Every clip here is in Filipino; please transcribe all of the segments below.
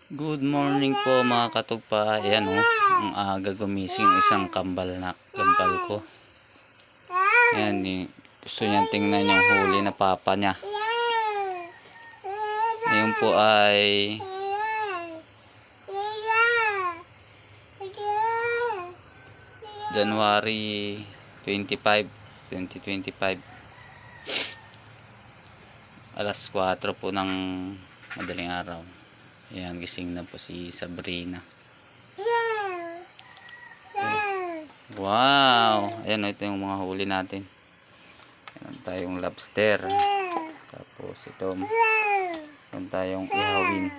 Good morning po mga katugpa. Ayan ang aga gumising ng isang kambal ko. Ayan, gusto niyang tingnan yung huli na papa niya. Ngayon po ay January 25, 2025. Alas 4 po ng madaling araw. Ayan, gising na po si Sabrina. Wow! Ayan, ito yung mga huli natin. Ayan tayong lobster. Tapos ito, ayan tayong ihawin.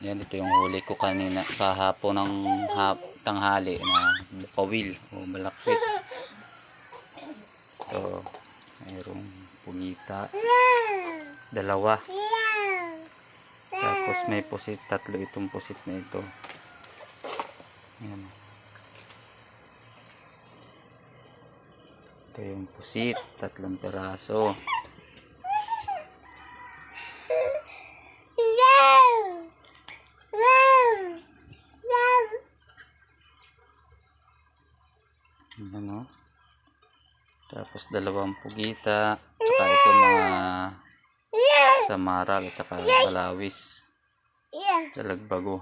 Ayan, ito yung huli ko kanina kahapon ng tanghali na bukawil o malakpit. Ito, mayroong punita. Dalawa. Tapos may pusit, tatlo itong pusit na ito. Ayan. Ito yung pusit, 3 peraso. Ayan, tapos 2 pugita, saka ito mga samarag at saka balawis. Talagbago.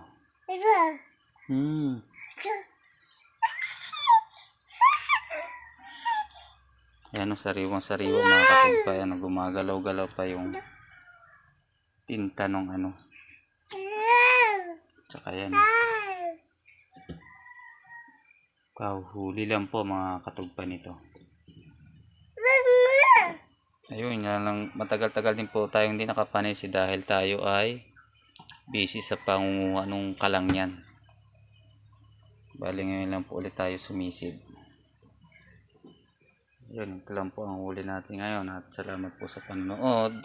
Ayan, sariwang-sariwa mga katugpa. Ayan, gumagalaw-galaw pa yung tinta ng tsaka yan. Kahuhuli lang po mga katugpa nito. Ayun, yan lang, matagal-tagal din po tayong hindi nakapanisi dahil tayo ay busy sa pangunguha ng kalang yan. Bali ngayon lang po ulit tayo sumisid. Yun, ito lang po ang huli natin ngayon at salamat po sa panonood.